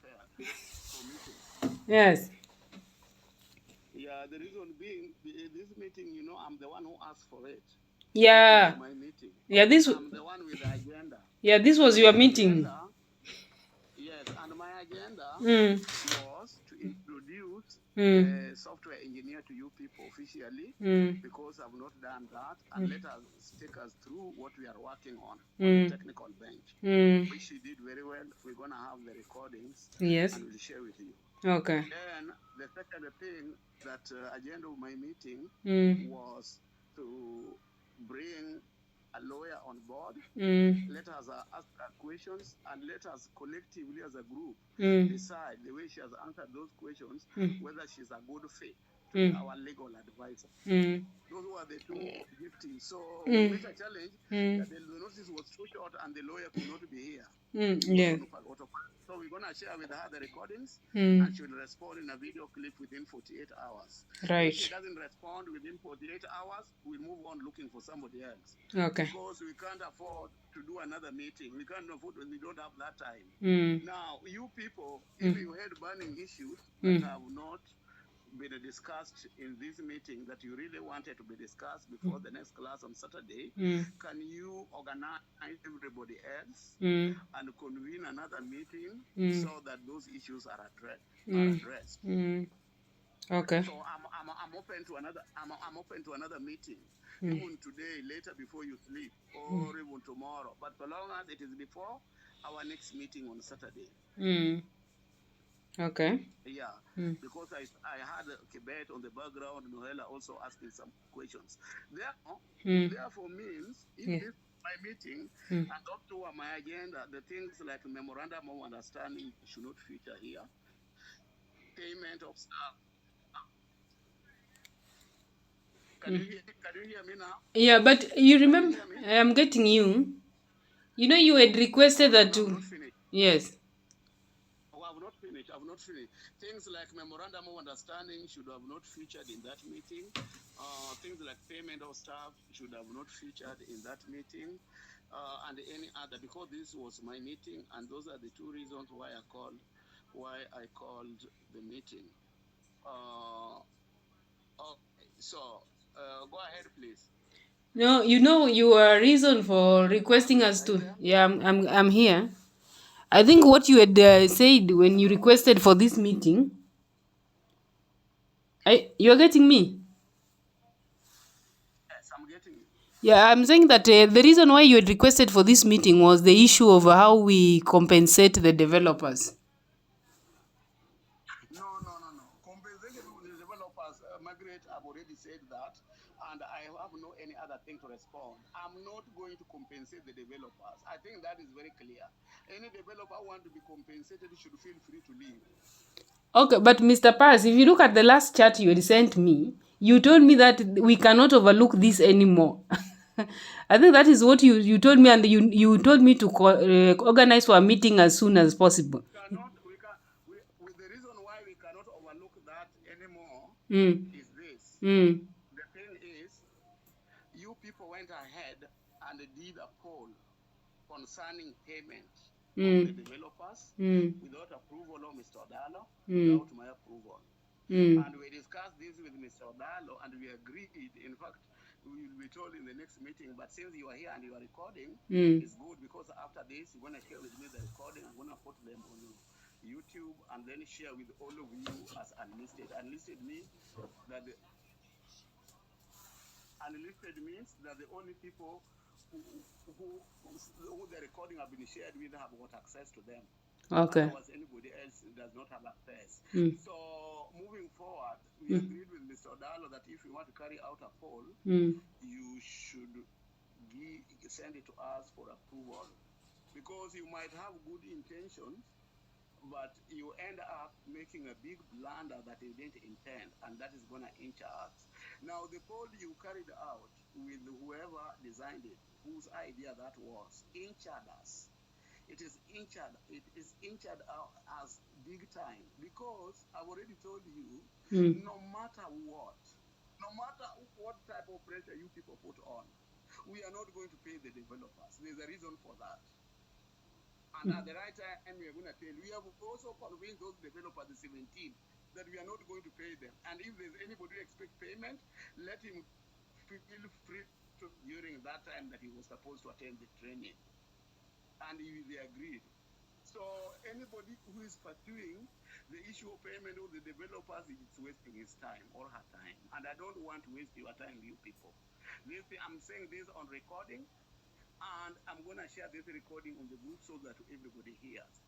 prepared for meeting. Yes. Yeah, the reason being, this meeting, I'm the one who asked for it. This was Yeah. my meeting. Yeah, this I'm the one with the agenda. yeah, this was And your my meeting. agenda, yes, and my agenda Mm. was to introduce Mm. the software engineer to you people officially, Mm. because I've not done that, and Mm. let us take us through what we are working on the Mm. technical bench, Mm. which she did very well. We're going to have the recordings Yes. and we'll share with you. Okay. Then the second thing that agenda of my meeting Mm. was to bring a lawyer on board. Mm. Let us ask her questions, and let us collectively as a group Mm. decide the way she has answered those questions, Mm. whether she's a good fit to be Mm. our legal advisor. Mm. Those were the two objectives. So we Mm. met a challenge Mm. that the notice was too short and the lawyer could not be here. Mm. He was Yes. on autopilot. So we're going to share with her the recordings, and Mm. she will respond in a video clip within 48 hours. If she Right. doesn't respond within 48 hours, we'll move on looking for somebody else, Okay. because we can't afford to do another meeting. We can't afford, we don't have that time. Mm. Now, you people, if Mm. you had burning issues that Mm. have not been discussed in this meeting that you really wanted to be discussed Mm. before the next class on Saturday, Mm. can you organize everybody else Mm. and convene another meeting Mm. so that those issues are Mm. addressed? Mm. Okay. So I'm open to another I'm open to another meeting, Mm. even today, later before you sleep, Mm. or even tomorrow. But so long as it is before our next meeting on Saturday. Mm. Okay. Yeah, Mm. because I had Kibet on the background, Noela also asking some questions. Mm. Therefore means if Yeah. this my meeting Mm. and up to my agenda, the things like memorandum of understanding should not feature here. Payment of staff. Mm. Can you hear me now? Yeah, but you Can you remember, hear me? I'm getting you. You know, you had requested No, that no, I'm to. not finished. Yes. Oh, I've not finished. I've not finished. Things like memorandum of understanding should have not featured in that meeting. Things like payment of staff should have not featured in that meeting, and any other, because this was my meeting, and those are the two reasons why I called the meeting. Uh, okay, so go ahead, please. No, you know your reason for requesting us Are you to. there? Yeah, I'm here. I think what you had said when you requested for this meeting. You're getting me. Yes, I'm getting you. Yeah, I'm saying that the reason why you had requested for this meeting was the issue of how we compensate the developers. No, no, no, no. Compensation to the developers, Margaret, I've already said that, and I have no any other thing to respond. I'm not going to compensate the developers. I think that is very clear. Any developer who want to be compensated should feel free to leave. Okay, but Mr. Pass, if you look at the last chat you had sent me, you told me that we cannot overlook this anymore. I think that is what you told me, and you told me to organize for a meeting as soon as possible. The reason why we cannot overlook that anymore Mm. is this. Mm. The thing is, you people went ahead and did a poll concerning payment of the Mm. developers Mm. without approval of Mr. Odalo, Mm. without my approval. Mm. And we discussed this with Mr. Odalo, and we agreed. In fact, we will be told in the next meeting. But since you are here and you are recording, Mm. it's good, because after this, you're going to share with me the recording. I'm going to put them on YouTube and then share with all of you as unlisted. Unlisted means that unlisted means that the only people who the recording have been shared with have got access to them. Okay. Otherwise, anybody else does not have access. Mm. So, moving forward, we Mm. agreed with Mr. Odalo that if you want to carry out a poll, Mm. you should send it to us for approval. Because you might have good intentions, but you end up making a big blunder that you didn't intend, and that is going to injure us. Now, the poll you carried out with whoever designed it, whose idea that was, injured us. It is injured as big time, because I've already told you, Mm. no matter what, no matter what type of pressure you people put on, we are not going to pay the developers. There's a reason for that. And at the right time, we are going to tell. We have also convinced those developers, the 17, that we are not going to pay them. And if there's anybody who expect payment, let him feel free to during that time that he was supposed to attend the training. And they agreed. So anybody who is pursuing the issue of payment of the developers is wasting his time or her time. And I don't want to waste your time, you people. I'm saying this on recording, and I'm going to share this recording on the group so that everybody hears.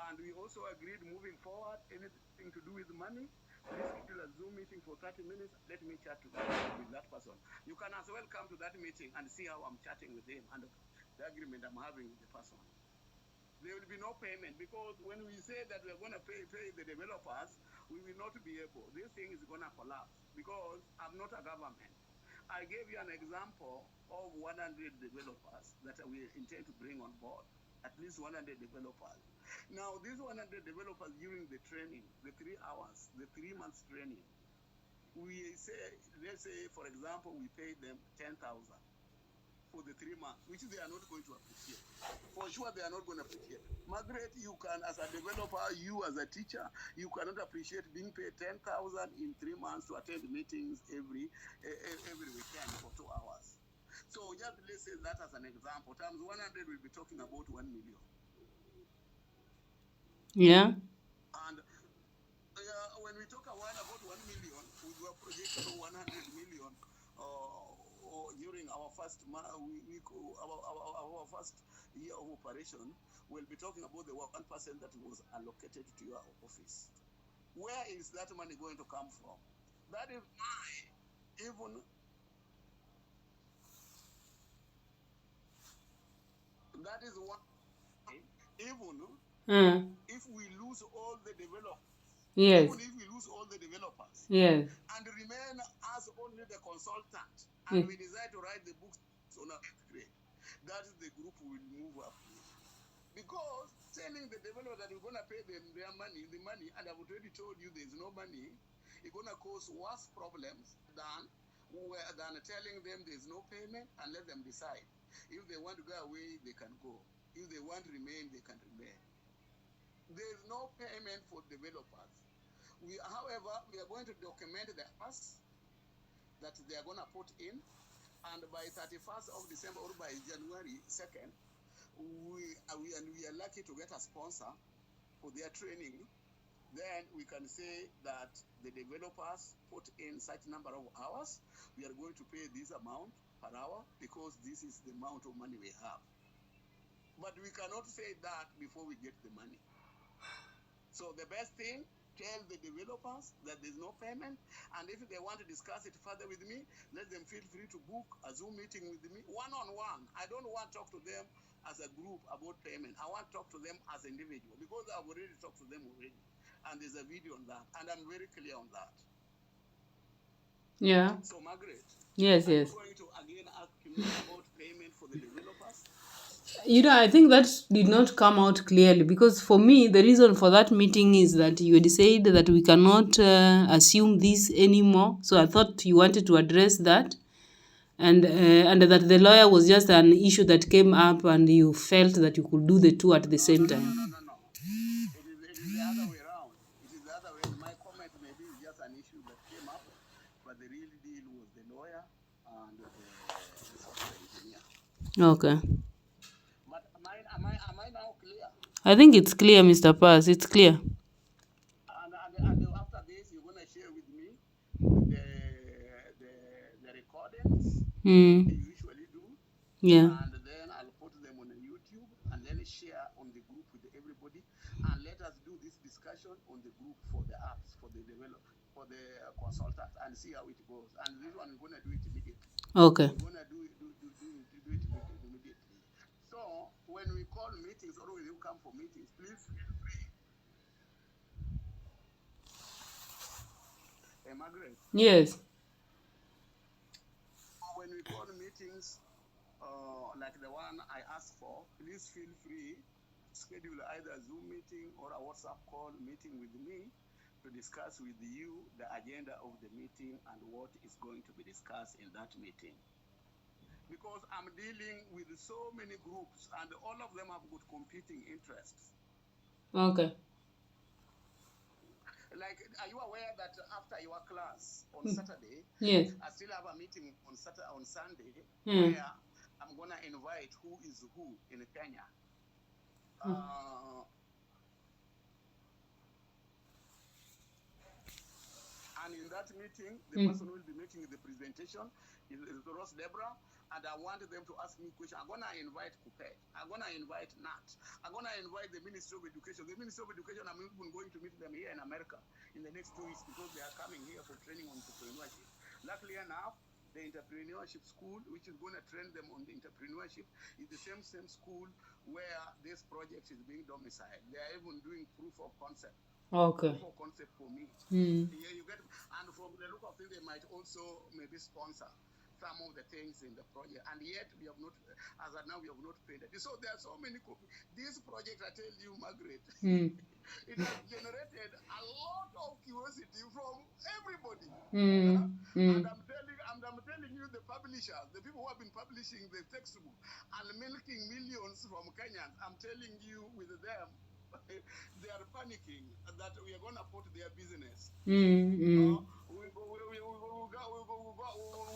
And we also agreed moving forward, anything to do with money, please schedule a Zoom meeting for 30 minutes. Let me chat with that person. You can as well come to that meeting and see how I'm chatting with him and the agreement I'm having with the person. There will be no payment, because when we say that we're going to pay the developers, we will not be able. This thing is going to collapse because I'm not a government. I gave you an example of 100 developers that we intend to bring on board, at least 100 developers. Now, these 100 developers during the training, the 3 hours, the 3 months training, we say, let's say, for example, we paid them 10,000 for the 3 months, which they are not going to appreciate. For sure, they are not going to appreciate. Margaret, you can, as a developer, you as a teacher, you cannot appreciate being paid 10,000 in 3 months to attend meetings every weekend for 2 hours. So just let's say that as an example. Times 100, we'll be talking about 1 million. Yeah. And when we talk about 1 million, we were projecting 100 million during our first our first year of operation. We'll be talking about the 1% that was allocated to your office. Where is that money going to come from? That is why even if we lose all the developers, Yes. even if we lose all the developers, Yes. and remain as only the consultant, and we decide to write the books on a 8th grade, that is the group will move up. Because telling the developer that we're going to pay them the money, and I've already told you there's no money, it's going to cause worse problems than telling them there's no payment and let them decide. If they want to go away, they can go. If they want to remain, they can remain. There's no payment for developers. However, we are going to document the hours that they are going to put in, and by 31st of December or by January 2nd, we are lucky to get a sponsor for their training. Then we can say that the developers put in such number of hours. We are going to pay this amount per hour because this is the amount of money we have. But we cannot say that before we get the money. So the best thing, tell the developers that there's no payment, and if they want to discuss it further with me, let them feel free to book a Zoom meeting with me, one-on-one. I don't want to talk to them as a group about payment. I want to talk to them as individual, because I've already talked to them already, and there's a video on that, and I'm very clear on that. Yeah. So Margaret, Yes, I'm yes. going to again ask you about payment for the developers. I think that did not come out clearly, because for me, the reason for that meeting is that you had said that we cannot assume this anymore. So I thought you wanted to address that, and that the lawyer was just an issue that came up, and you felt that you could do the two at the same time. No. It is the other way around. It is the other way. My comment maybe is just an issue that came up, but the real deal was the lawyer and the software engineer. Okay. But am I now clear? I think it's clear, Mr. Paz. It's clear. And after this, you're gonna share with me the recordings you usually do. Yeah. And then I'll put them on YouTube and then share on the group with everybody. And let us do this discussion on the group for the apps, for the consultants, and see how it goes. And this one, we're gonna do it immediately. Okay. We're gonna do it immediately. So when we call meetings, or when you come for meetings, please feel free. Hey, Margaret. Yes. When we call meetings, like the one I asked for, please feel free to schedule either a Zoom meeting or a WhatsApp call meeting with me to discuss with you the agenda of the meeting and what is going to be discussed in that meeting. because I'm dealing with so many groups and all of them have got competing interests. Okay. Like, are you aware that after your class on Saturday, Yes. I still have a meeting on Sunday Hmm. where I'm gonna invite who is who in Kenya. And in that meeting, the person who will be making the presentation is Ross Debra, and I want them to ask me questions. I'm gonna invite Kupet. I'm gonna invite Nat. I'm gonna invite the Ministry of Education. The Ministry of Education, I'm even going to meet them here in America in the next 2 weeks because they are coming here for training on entrepreneurship. Luckily enough, the entrepreneurship school, which is going to train them on the entrepreneurship, is the same school where this project is being domiciled. They are even doing proof of concept. Okay. Proof of concept for me. Yeah, you get, and from the look of things, they might also maybe sponsor some of the things in the project, and yet we have not, as of now, we have not paid it. So there are so many this project. I tell you, Margaret, it has generated a lot of curiosity from everybody. And I'm telling you, the publishers, the people who have been publishing the textbook and milking millions from Kenyans, I'm telling you, with them, they are panicking that we are going to put their business. We're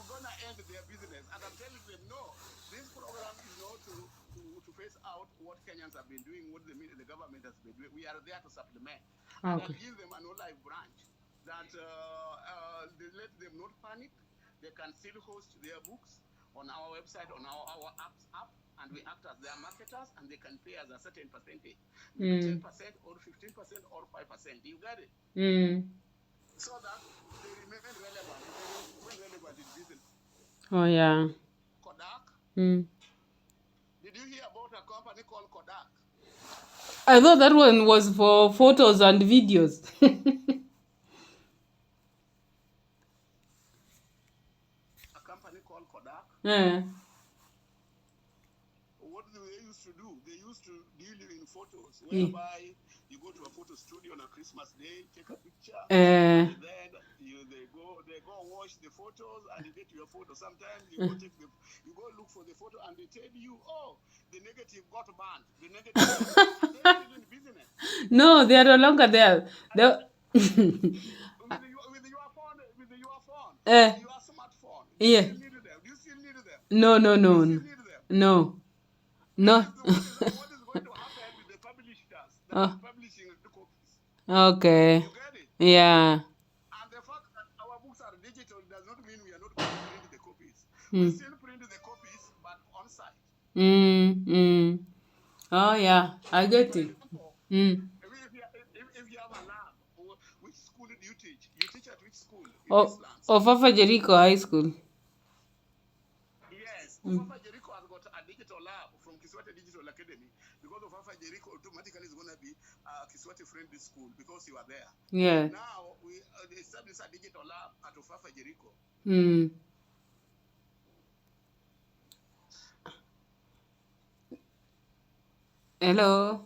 going to end their business. And I'm telling them, no, this program is not to face out what Kenyans have been doing, what the government has been doing. We are there to supplement. And I'll give them an olive branch that they let them not panic. They can still host their books on our website, on our app, and we act as their marketers, and they can pay us a certain percentage, maybe 10% or 15% or 5%. You get it? So that they remain relevant. They remain relevant in business. Oh yeah. Kodak. Did you hear about a company called Kodak? I thought that one was for photos and videos. A company called Kodak. What do they used to do? They used to deal in photos, whereby you go to a photo studio on a Christmas day, take a picture, and then they go watch the photos and you get your photo. Sometimes you go look for the photo and they tell you, oh, the negative got banned. The negative got banned. And they're still in business. No, they are no longer there. With your phone, your smartphone, do you still need them? Do you still need them? No. Do you still need them? No. What is going to happen with the publishers that are publishing the copies? Okay. You get it? Yeah. And the fact that our books are digital does not mean we are not going to print the copies. We still print the copies, but on site. Oh yeah, I get it. If you have a lab, which school do you teach? You teach at which school in Eastlands? Ofafa Jericho High School. Yes, Ofafa Jericho has got a digital lab from Kiswati Digital Academy, because Ofafa Jericho automatically is going to be a Kiswati friendly school because you are there. Yeah. Now we established a digital lab at Ofafa Jericho. Hello.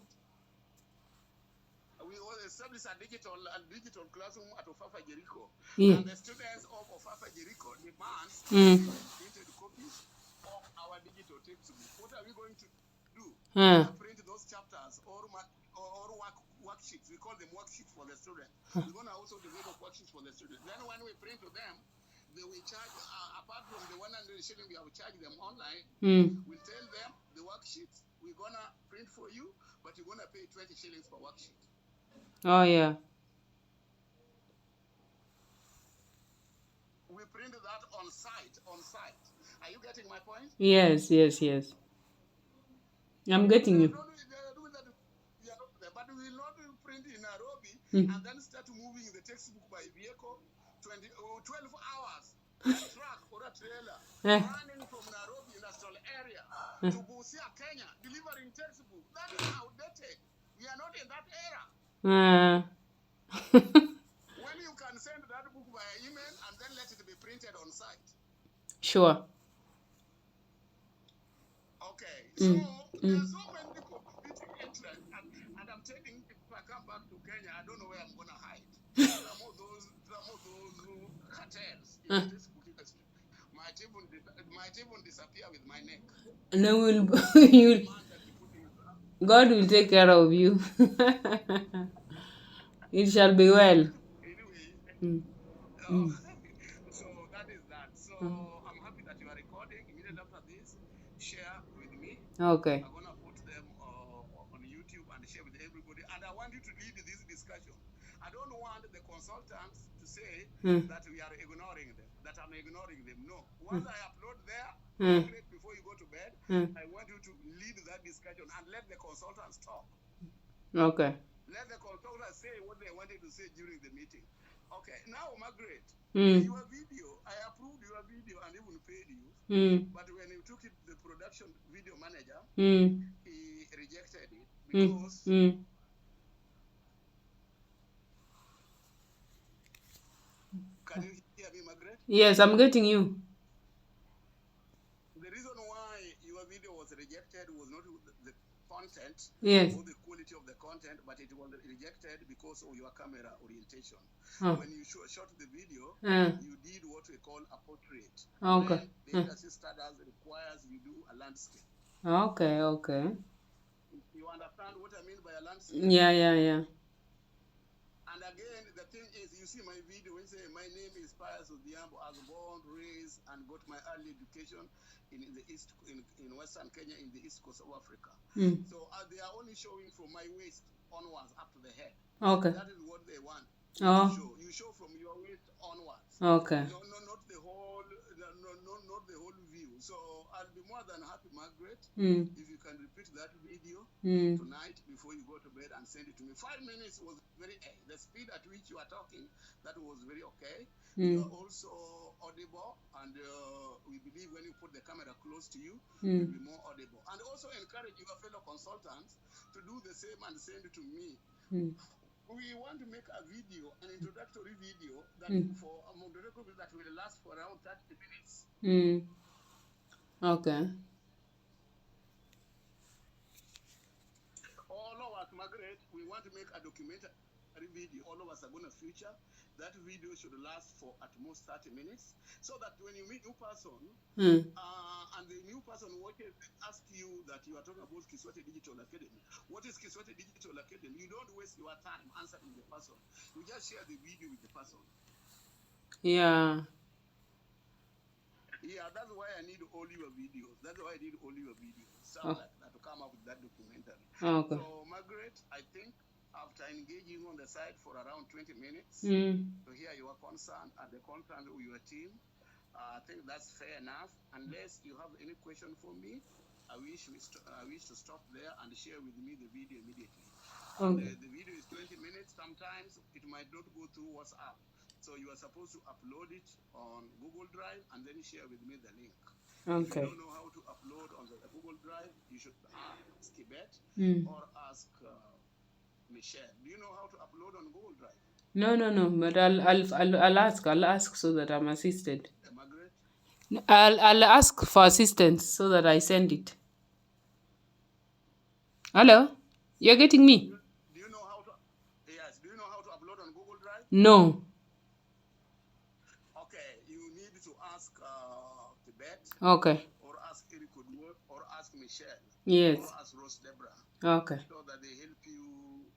We established a digital classroom at Ofafa Jericho. And the students of Ofafa Jericho demand printed copies of our digital textbook. What are we going to do? We're going to print those chapters or worksheets. We call them worksheets for the students. We're going to also develop worksheets for the students. Then when we print to them, they will charge, apart from the 100 shilling we have charged them online, we'll tell them the worksheets we're going to print for you, but you're going to pay 20 shillings per worksheet. Oh yeah. We print that on site. Are you getting my point? Yes. I'm getting you. But we will not print in Nairobi and then start moving the textbook by vehicle 12 hours a truck or a trailer running from Nairobi industrial area to Busia, Kenya, delivering textbook. That is outdated. We are not in that era. When you can send that book via email and then let it be printed on site. Sure. Okay. So there's so many competing interests, and I'm telling you, if I come back to Kenya, I don't know where I'm gonna hide. Some of those cartels in the textbook industry might even disappear with my neck. No, will The you? man that you put in his hand. God will take care of you. It shall be well. Anyway, Mm. uh, Mm. so that is that. So Mm. I'm happy that you are recording. Immediately after this, share with me. Okay. I'm gonna put them on YouTube and share with everybody. And I want you to lead this discussion. I don't want the consultants to say Mm. that we are ignoring them, that I'm ignoring them. No. Mm. Once I upload there, Mm. Margaret, before you go to bed, Mm. I want you to lead that discussion and let the consultants talk. Okay. Let the consultants say what they wanted to say during the meeting. Okay. Now, Margaret, Mm. your video, I approved your video and even paid you. Mm. But when you took it, the production video manager, Mm. he rejected it Mm. because Mm. can you hear me, Margaret? Yes, I'm getting you. The reason why your video was rejected was not the content Yes. or the quality of the content, but it was rejected because of your camera orientation. Oh. When you shot the video, Mm. you did what we call a portrait. Okay. When the industry standards requires you do a landscape. Okay. Okay. You understand what I mean by a landscape? Yeah. Yeah. Yeah. And again, the thing is, you see my video, when you say my name is Pius Odhiambo, I was born, raised, and got my early education in the east, in Western Kenya, in the east coast of Africa. Mm. So they are only showing from my waist onwards up to the head. Okay. That is what they want Oh. to show. You show from your waist onwards. Okay. No, not the whole, not the whole view. So I'll be more than happy, Margaret, Mm. if you can repeat that video Mm. tonight before you go to bed and send it to me. 5 minutes was very the speed at which you are talking, that was very okay. You Mm. are also audible, and we believe when you put the camera close to you, Mm. you'll be more audible. And also encourage your fellow consultants to do the same and send it to me. Mm. We want to make a video, an introductory video that for a introductory video that will last for around 30 minutes. Mm. Okay. All of us, Margaret, we want to make a documentary video. All of us are going to feature. That video should last for at most 30 minutes, so that when you meet a new person, and the new person watches, ask you that you are talking about Kiswati Digital Academy. What is Kiswati Digital Academy? You don't waste your time answering the person. You just share the video with the person. Yeah. Yeah, that's why I need all your videos. That's why I need all your videos, stuff Oh. like that, to come up with that documentary. Okay. So, Margaret, I think after engaging on the site for around 20 minutes Mm. to hear your concern and the concern of your team, I think that's fair enough. Unless you have any question for me, I wish to stop there and share with me the video immediately. Okay. The video is 20 minutes. Sometimes it might not go through WhatsApp. So you are supposed to upload it on Google Drive and then share with me the link. If you Okay. don't know how to upload on the Google Drive, you should ask Kibet or ask Michelle. Do you know how to upload on Google Drive? No, no, no. But I'll ask. I'll ask so that I'm assisted. Margaret? I'll ask for assistance so that I send it. Hello? You're getting me? Do you know how to? Yes. Do you know how to upload on Google Drive? No. Okay. You need to ask Tibet. Okay. Or ask Eric Woodward, or ask Michelle. Yes. Or ask Rose Debra. Okay. So that they help you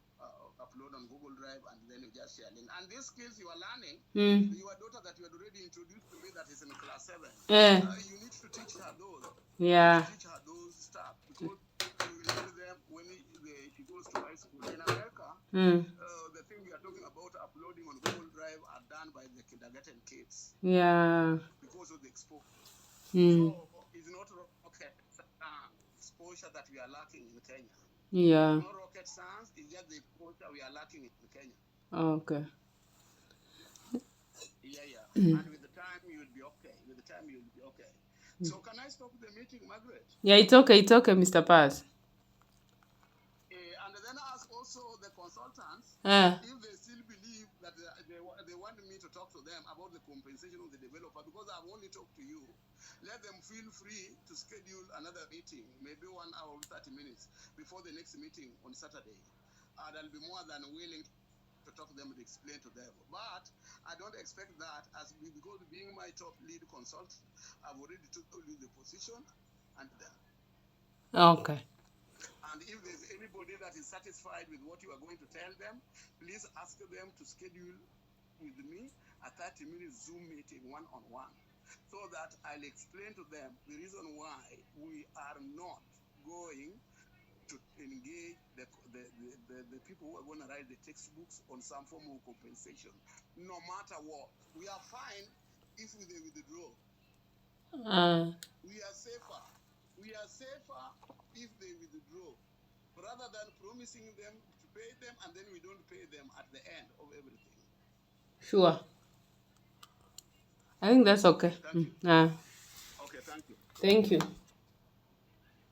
upload on Google Drive, and then you just share link. And these skills you are learning, your daughter that you had already introduced to me that is in class 7, you need to teach her those. Yeah. Teach her those stuff, because you will need them when she goes to high school. In America, the thing we are talking about uploading on Google Drive are done by the kindergarten kids. Yeah. Because of the exposure. So it's not rocket exposure that we are lacking in Kenya. Yeah. It's not rocket science, it's just the exposure we are lacking in Kenya. Okay. Yeah. And with the time you'll be okay. So can I stop the meeting, Margaret? Yeah, it's okay, Mr. Paz. And then ask also the consultants if they still believe that they want me to talk to them about the compensation of the developer, because I've only talked to you. Let them feel free to schedule another meeting, maybe 1 hour or 30 minutes before the next meeting on Saturday. And I'll be more than willing to talk to them and explain to them. But I don't expect that because being my top lead consultant, I've already told you the position and them. Okay. And if there's anybody that is satisfied with what you are going to tell them, please ask them to schedule with me a 30-minute Zoom meeting one-on-one, so that I'll explain to them the reason why we are not going to engage the people who are going to write the textbooks on some form of compensation, no matter what. We are fine if they withdraw. We are safer. We are safer if they withdraw, rather than promising them to pay them and then we don't pay them at the end of everything. Sure. I think that's okay. Thank you. Ah, Okay, thank you. thank you.